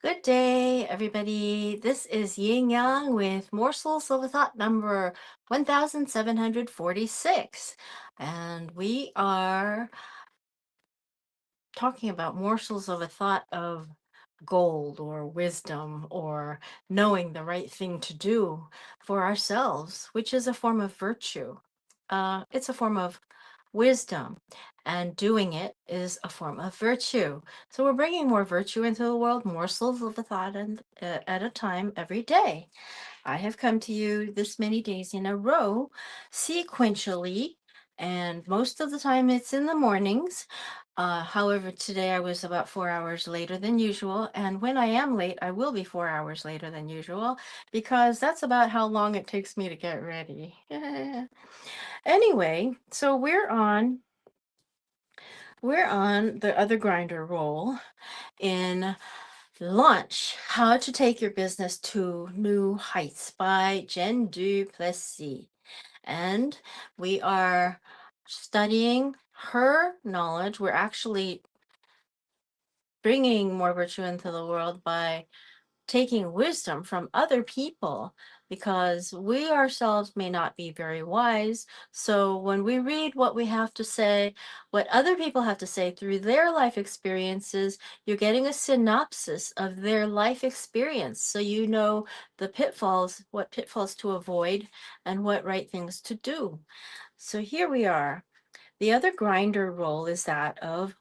Good day, everybody. This is Yin Yang with Morsels of a Thought number 1746. And we are talking about morsels of a thought of gold or wisdom or knowing the right thing to do for ourselves, which is a form of virtue. It's a form of wisdom, and doing it is a form of virtue. So we're bringing more virtue into the world, morsels of a thought at a time every day. I have come to you this many days in a row, sequentially, and most of the time it's in the mornings. However, today I was about 4 hours later than usual, and when I am late, I will be 4 hours later than usual because that's about how long it takes me to get ready. Anyway, so we're on the other grinder roll in Launch How to Take Your Business to New Heights by Jen Du Plessis. And we are studying her knowledge. We're actually bringing more virtue into the world by taking wisdom from other people because we ourselves may not be very wise. So when we read what we have to say, what other people have to say through their life experiences, you're getting a synopsis of their life experience. So you know the pitfalls, what pitfalls to avoid, and what right things to do. So here we are. The other grinder role is that of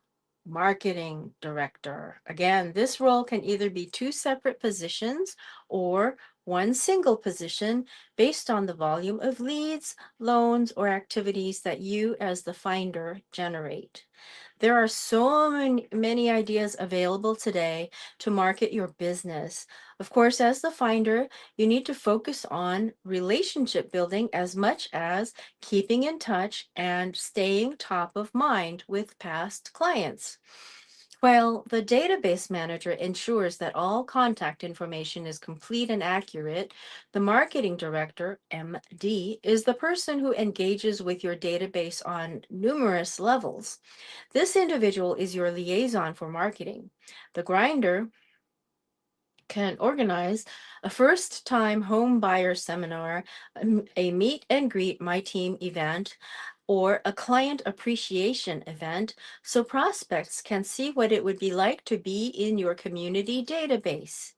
marketing director. Again, this role can either be two separate positions or one single position based on the volume of leads, loans, or activities that you as the finder generate. There are so many ideas available today to market your business. Of course, as the finder, you need to focus on relationship building as much as keeping in touch and staying top of mind with past clients. While the database manager ensures that all contact information is complete and accurate, the marketing director, MD, is the person who engages with your database on numerous levels. This individual is your liaison for marketing. The grinder can organize a first time home buyer seminar, a meet and greet my team event, or a client appreciation event so prospects can see what it would be like to be in your community database.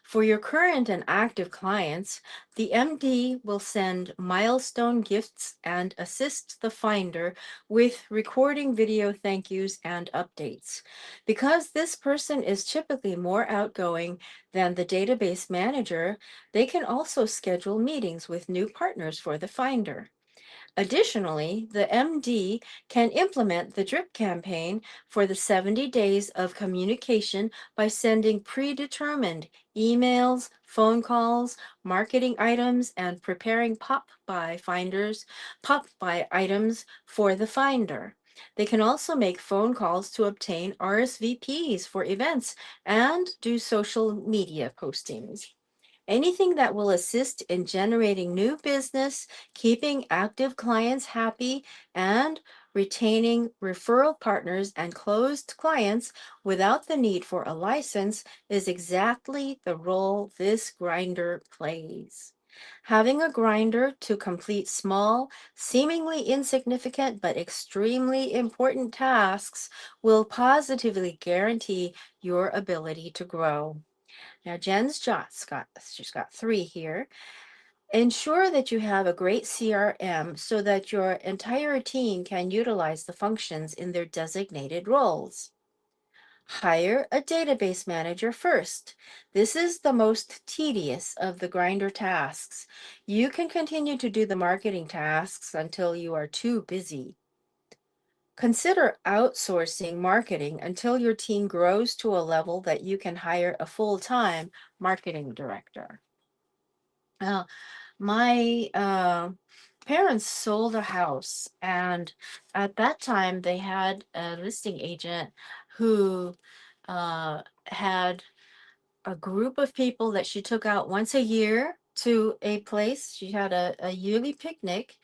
For your current and active clients, the MD will send milestone gifts and assist the finder with recording video thank yous and updates. Because this person is typically more outgoing than the database manager, they can also schedule meetings with new partners for the finder. Additionally, the MD can implement the DRIP campaign for the 70 days of communication by sending predetermined emails, phone calls, marketing items, and preparing pop by items for the finder. They can also make phone calls to obtain RSVPs for events and do social media postings. Anything that will assist in generating new business, keeping active clients happy, and retaining referral partners and closed clients without the need for a license is exactly the role this grinder plays. Having a grinder to complete small, seemingly insignificant but extremely important tasks will positively guarantee your ability to grow. Now, she's got three here. Ensure that you have a great CRM so that your entire team can utilize the functions in their designated roles. Hire a database manager first. This is the most tedious of the grinder tasks. You can continue to do the marketing tasks until you are too busy. Consider outsourcing marketing until your team grows to a level that you can hire a full-time marketing director. Uh, my parents sold a house, and at that time they had a listing agent who had a group of people that she took out once a year to a place. She had a yearly picnic,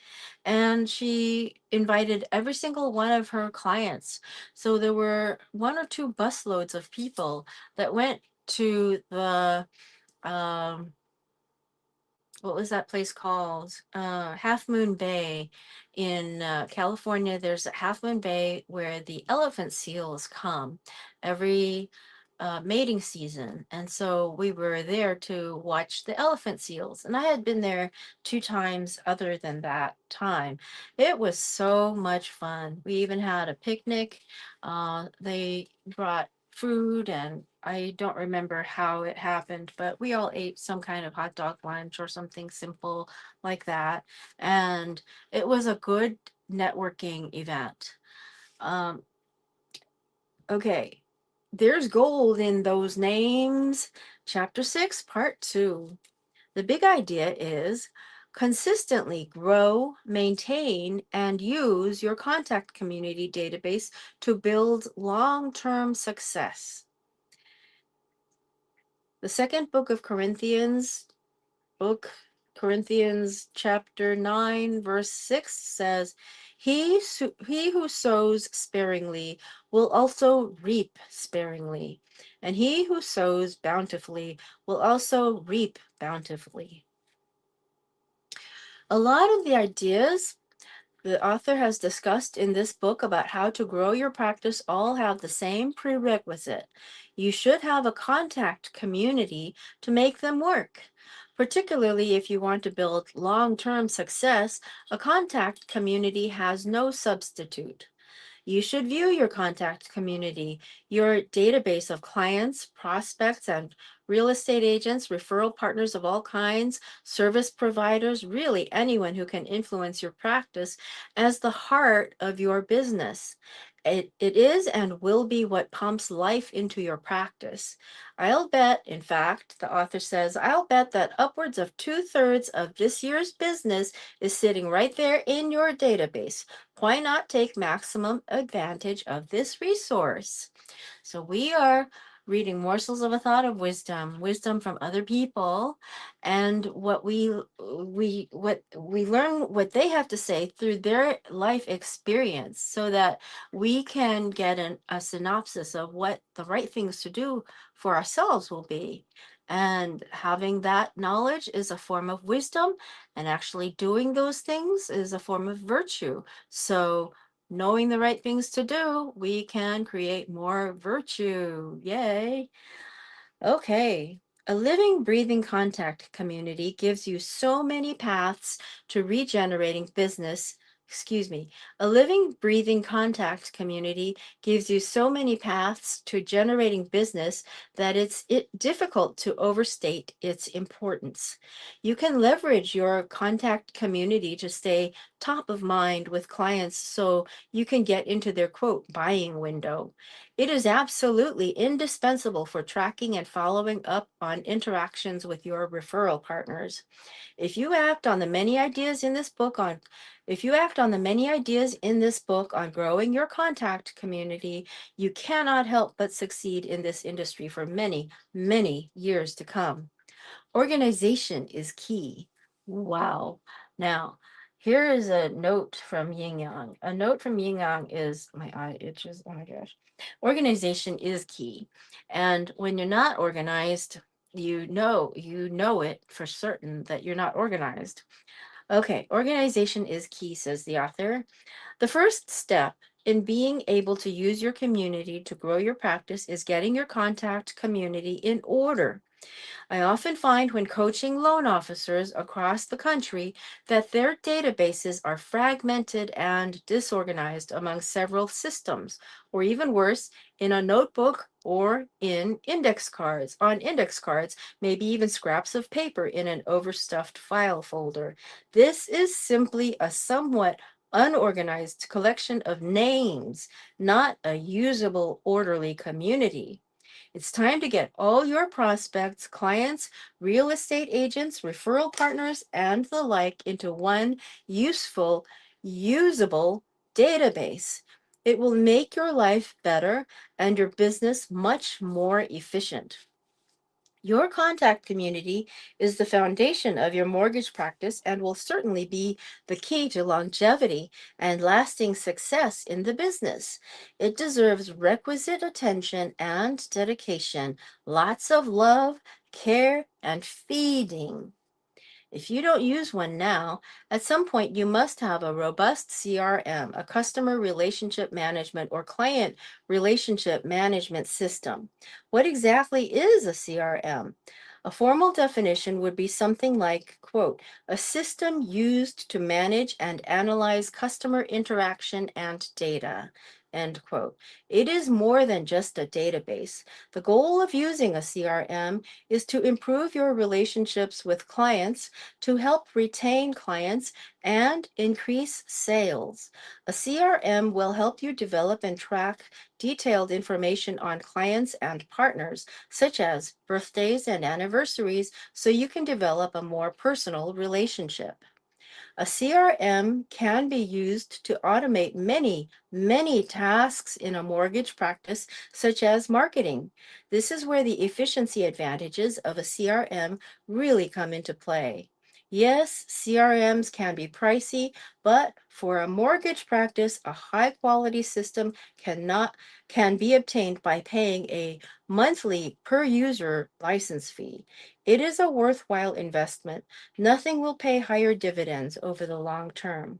and she invited every single one of her clients. So there were one or two busloads of people that went to the what was that place called? Half Moon Bay in California. There's a Half Moon Bay where the elephant seals come every mating season. And so we were there to watch the elephant seals. And I had been there 2 times other than that time. It was so much fun. We even had a picnic. They brought food, and I don't remember how it happened, but we all ate some kind of hot dog lunch or something simple like that. And it was a good networking event. Um, okay, there's gold in those names. Chapter 6, Part 2. The big idea is consistently grow, maintain, and use your contact community database to build long-term success. The second book of Corinthians chapter 9 verse 6 says, he who sows sparingly will also reap sparingly, and he who sows bountifully will also reap bountifully. A lot of the ideas the author has discussed in this book about how to grow your practice all have the same prerequisite. You should have a contact community to make them work. Particularly if you want to build long-term success, a contact community has no substitute. You should view your contact community, your database of clients, prospects, and real estate agents, referral partners of all kinds, service providers, really anyone who can influence your practice, as the heart of your business. It is and will be what pumps life into your practice. I'll bet, in fact, the author says, I'll bet that upwards of 2/3 of this year's business is sitting right there in your database. Why not take maximum advantage of this resource? So we are reading morsels of a thought of wisdom from other people, and what we learn what they have to say through their life experience, so that we can get a synopsis of what the right things to do for ourselves will be. And having that knowledge is a form of wisdom, and actually doing those things is a form of virtue. So knowing the right things to do, we can create more virtue. Yay. Okay. A living, breathing contact community gives you so many paths to regenerating business. Excuse me. A living, breathing contact community gives you so many paths to generating business that it's difficult to overstate its importance. You can leverage your contact community to stay top of mind with clients so you can get into their quote buying window. It is absolutely indispensable for tracking and following up on interactions with your referral partners. If you act on the many ideas in this book on if you act on the many ideas in this book on growing your contact community, you cannot help but succeed in this industry for many, many years to come. Organization is key. Wow. Now, here is a note from Yin Yang. A note from Yin Yang is, my eye itches. Oh my gosh. Organization is key. And when you're not organized, you know it for certain that you're not organized. Okay, organization is key, says the author. The first step in being able to use your community to grow your practice is getting your contact community in order. I often find when coaching loan officers across the country that their databases are fragmented and disorganized among several systems, or even worse, in a notebook or in index cards, maybe even scraps of paper in an overstuffed file folder. This is simply a somewhat unorganized collection of names, not a usable, orderly community. It's time to get all your prospects, clients, real estate agents, referral partners, and the like into one useful, usable database. It will make your life better and your business much more efficient. Your contact community is the foundation of your mortgage practice and will certainly be the key to longevity and lasting success in the business. It deserves requisite attention and dedication, lots of love, care, and feeding. If you don't use one now, at some point you must have a robust CRM, a customer relationship management or client relationship management system. What exactly is a CRM? A formal definition would be something like, quote, a system used to manage and analyze customer interaction and data, end quote. It is more than just a database. The goal of using a CRM is to improve your relationships with clients, to help retain clients and increase sales. A CRM will help you develop and track detailed information on clients and partners, such as birthdays and anniversaries, so you can develop a more personal relationship. A CRM can be used to automate many tasks in a mortgage practice, such as marketing. This is where the efficiency advantages of a CRM really come into play. Yes, CRMs can be pricey, but for a mortgage practice, a high quality system can be obtained by paying a monthly per user license fee. It is a worthwhile investment. Nothing will pay higher dividends over the long term.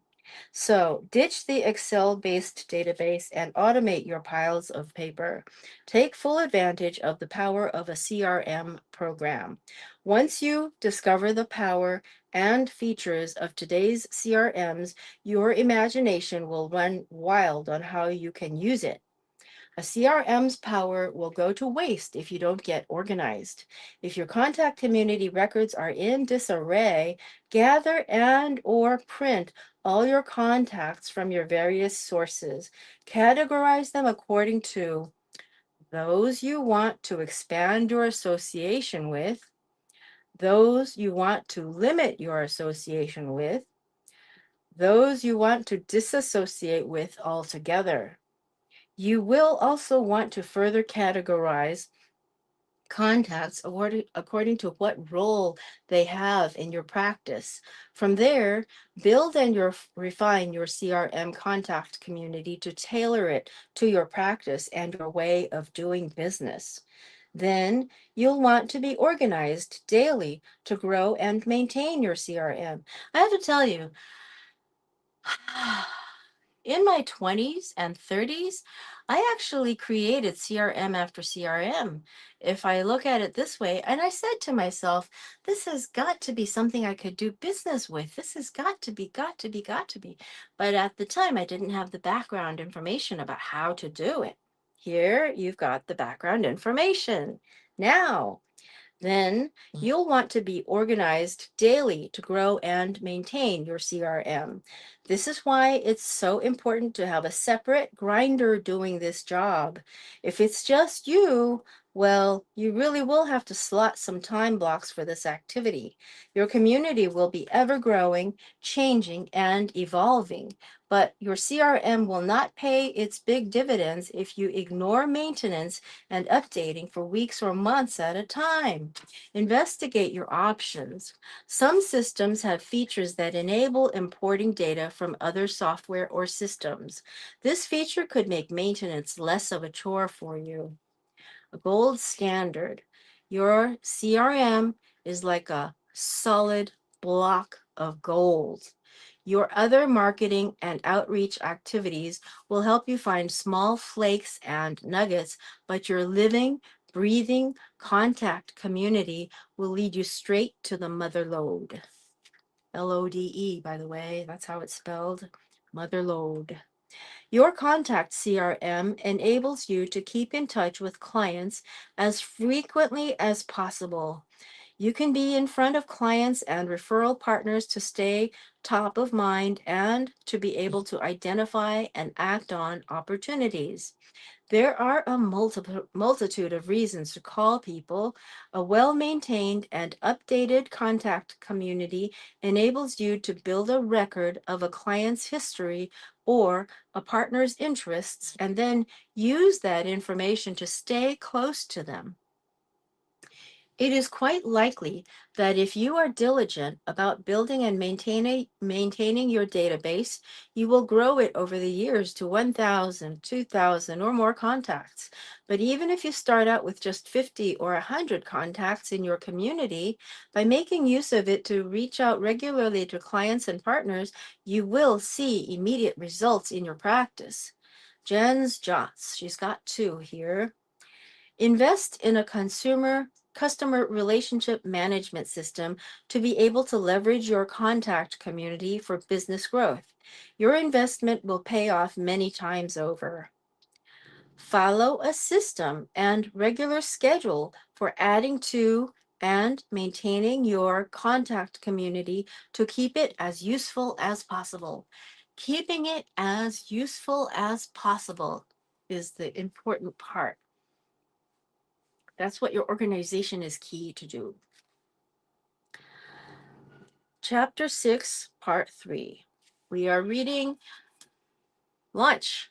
So ditch the Excel-based database and automate your piles of paper. Take full advantage of the power of a CRM program. Once you discover the power and features of today's CRMs, your imagination will run wild on how you can use it. A CRM's power will go to waste if you don't get organized. If your contact community records are in disarray, gather and or print all your contacts from your various sources. Categorize them according to those you want to expand your association with, those you want to limit your association with, those you want to disassociate with altogether. You will also want to further categorize contacts according to what role they have in your practice. From there, build and refine your CRM contact community to tailor it to your practice and your way of doing business. Then you'll want to be organized daily to grow and maintain your CRM. I have to tell you, in my 20s and 30s, I actually created CRM after CRM. If I look at it this way, and I said to myself, this has got to be something I could do business with. This has got to be, got to be, got to be. But at the time, I didn't have the background information about how to do it. Here, you've got the background information. Now, then you'll want to be organized daily to grow and maintain your CRM. This is why it's so important to have a separate grinder doing this job. If it's just you, well, you really will have to slot some time blocks for this activity. Your community will be ever growing, changing, and evolving, but your CRM will not pay its big dividends if you ignore maintenance and updating for weeks or months at a time. Investigate your options. Some systems have features that enable importing data from other software or systems. This feature could make maintenance less of a chore for you. A gold standard. Your CRM is like a solid block of gold. Your other marketing and outreach activities will help you find small flakes and nuggets, but your living, breathing contact community will lead you straight to the mother lode. LODE, by the way, that's how it's spelled. Mother lode. Your contact CRM enables you to keep in touch with clients as frequently as possible. You can be in front of clients and referral partners to stay top of mind and to be able to identify and act on opportunities. There are a multitude of reasons to call people. A well-maintained and updated contact community enables you to build a record of a client's history or a partner's interests and then use that information to stay close to them. It is quite likely that if you are diligent about building and maintaining your database, you will grow it over the years to 1,000, 2,000, or more contacts. But even if you start out with just 50 or 100 contacts in your community, by making use of it to reach out regularly to clients and partners, you will see immediate results in your practice. Jen's Jots, she's got 2 here. Invest in a customer relationship management system to be able to leverage your contact community for business growth. Your investment will pay off many times over. Follow a system and regular schedule for adding to and maintaining your contact community to keep it as useful as possible. Keeping it as useful as possible is the important part. That's what your organization is key to do. Chapter 6, Part 3. We are reading Launch.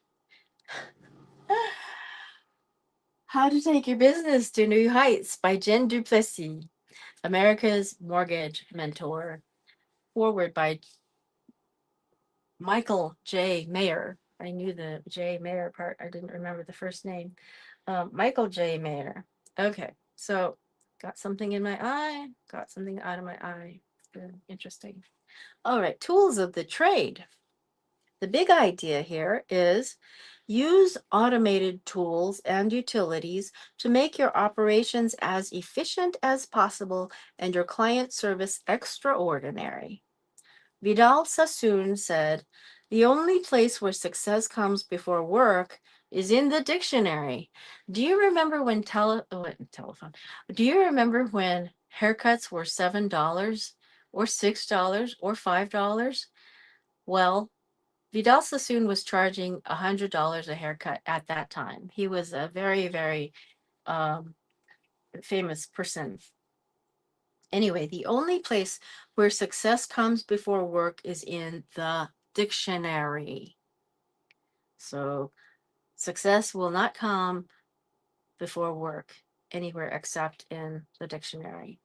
How to Take Your Business to New Heights by Jen du Plessis, America's Mortgage Mentor. Forward by Michael J. Mayer. I knew the J. Mayer part. I didn't remember the first name. Michael J. Mayer. Okay, so got something in my eye, got something out of my eye. Good, interesting. All right, tools of the trade. The big idea here is use automated tools and utilities to make your operations as efficient as possible and your client service extraordinary. Vidal Sassoon said, "The only place where success comes before work is in the dictionary." Do you remember when telephone? Do you remember when haircuts were $7 or $6 or $5? Well, Vidal Sassoon was charging $100 a haircut at that time. He was a very, very um, famous person. Anyway, the only place where success comes before work is in the dictionary. So success will not come before work anywhere except in the dictionary.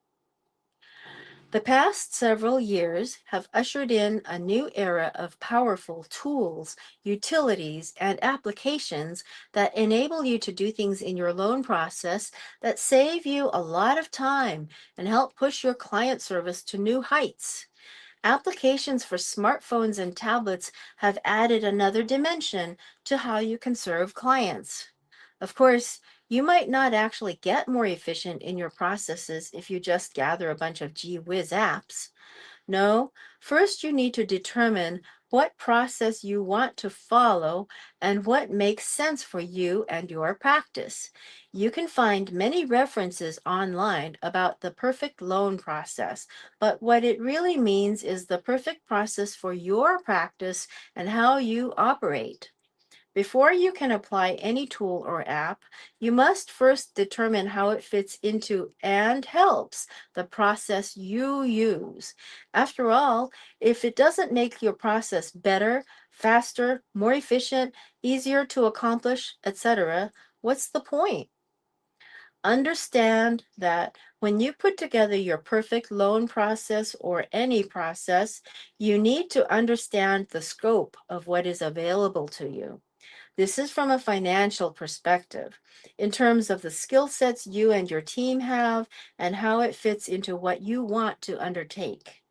The past several years have ushered in a new era of powerful tools, utilities, and applications that enable you to do things in your loan process that save you a lot of time and help push your client service to new heights. Applications for smartphones and tablets have added another dimension to how you can serve clients. Of course, you might not actually get more efficient in your processes if you just gather a bunch of gee whiz apps. No, first you need to determine what process you want to follow and what makes sense for you and your practice. You can find many references online about the perfect loan process, but what it really means is the perfect process for your practice and how you operate. Before you can apply any tool or app, you must first determine how it fits into and helps the process you use. After all, if it doesn't make your process better, faster, more efficient, easier to accomplish, etc., what's the point? Understand that when you put together your perfect loan process or any process, you need to understand the scope of what is available to you. This is from a financial perspective, in terms of the skill sets you and your team have and how it fits into what you want to undertake.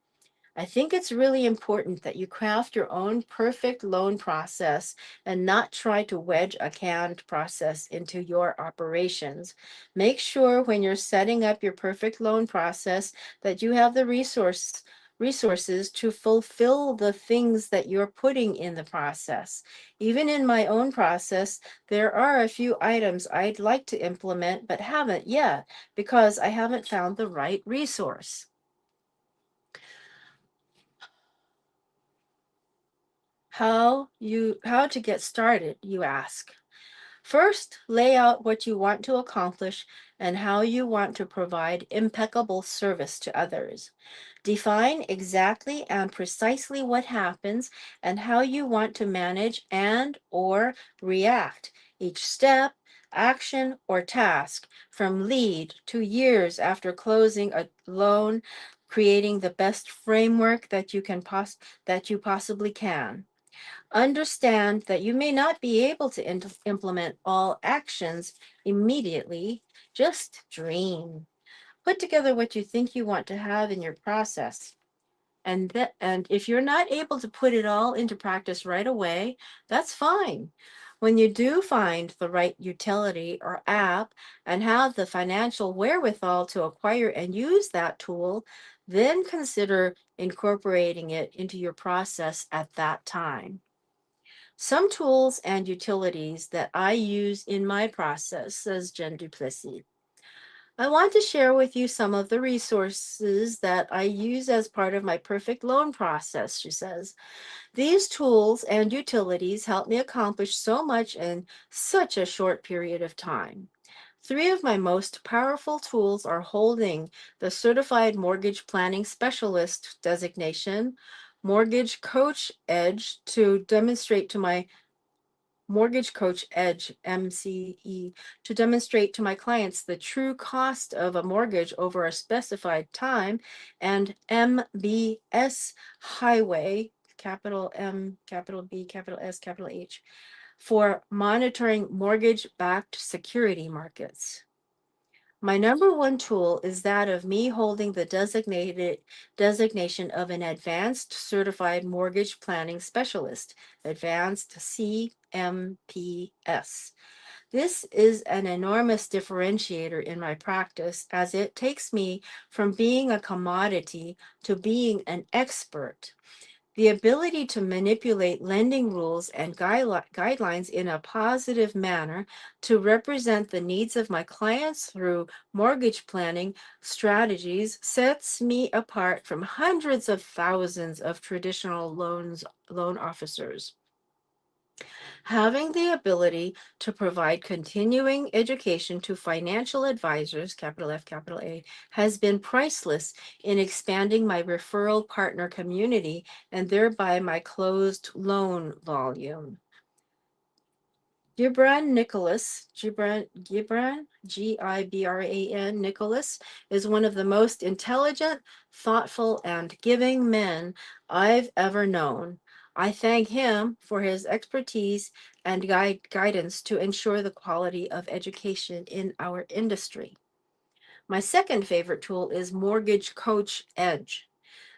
I think it's really important that you craft your own perfect loan process and not try to wedge a canned process into your operations. Make sure when you're setting up your perfect loan process that you have the resources to fulfill the things that you're putting in the process. Even in my own process, there are a few items I'd like to implement but haven't yet because I haven't found the right resource. How to get started, you ask. First, lay out what you want to accomplish and how you want to provide impeccable service to others. Define exactly and precisely what happens and how you want to manage and or react each step, action, or task from lead to years after closing a loan, creating the best framework that you possibly can. Understand that you may not be able to implement all actions immediately. Just dream. Put together what you think you want to have in your process. And if you're not able to put it all into practice right away, that's fine. When you do find the right utility or app and have the financial wherewithal to acquire and use that tool, then consider incorporating it into your process at that time. Some tools and utilities that I use in my process, says Jen Duplessis. I want to share with you some of the resources that I use as part of my perfect loan process, she says. These tools and utilities help me accomplish so much in such a short period of time. Three of my most powerful tools are holding the Certified Mortgage Planning Specialist designation, Mortgage Coach Edge to demonstrate to my Mortgage Coach Edge, MCE, to demonstrate to my clients the true cost of a mortgage over a specified time, and MBS Highway, capital M, capital B, capital S, capital H, for monitoring mortgage backed security markets. My number one tool is that of me holding the designation of an advanced certified mortgage planning specialist, advanced CMPS. This is an enormous differentiator in my practice as it takes me from being a commodity to being an expert. The ability to manipulate lending rules and guidelines in a positive manner to represent the needs of my clients through mortgage planning strategies sets me apart from hundreds of thousands of traditional loan officers. Having the ability to provide continuing education to financial advisors, capital F, capital A, has been priceless in expanding my referral partner community and thereby my closed loan volume. Gibran, Gibran, Nicholas, is one of the most intelligent, thoughtful, and giving men I've ever known. I thank him for his expertise and guidance to ensure the quality of education in our industry. My second favorite tool is Mortgage Coach Edge.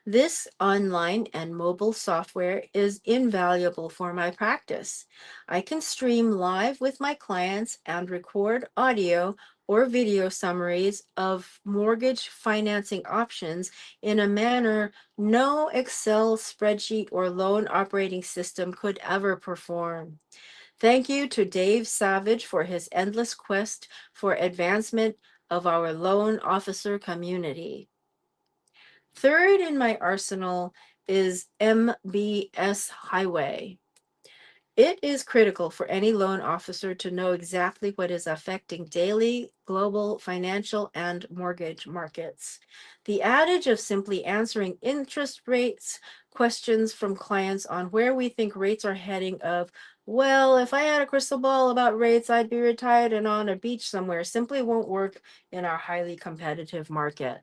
This online and mobile software is invaluable for my practice. I can stream live with my clients and record audio or video summaries of mortgage financing options in a manner no Excel spreadsheet or loan operating system could ever perform. Thank you to Dave Savage for his endless quest for advancement of our loan officer community. Third in my arsenal is MBS Highway. It is critical for any loan officer to know exactly what is affecting daily, global, financial, and mortgage markets. The adage of simply answering interest rates questions from clients on where we think rates are heading of, well, if I had a crystal ball about rates, I'd be retired and on a beach somewhere, simply won't work in our highly competitive market.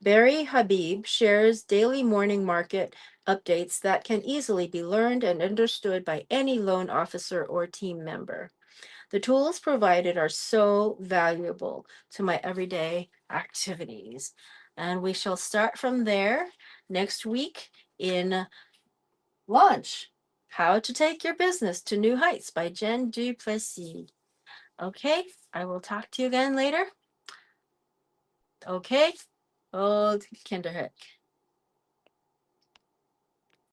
Barry Habib shares daily morning market updates that can easily be learned and understood by any loan officer or team member. The tools provided are so valuable to my everyday activities. And we shall start from there next week in Launch How to Take Your Business to New Heights by Jen Duplessis. Okay, I will talk to you again later. Okay, old Kinderhook.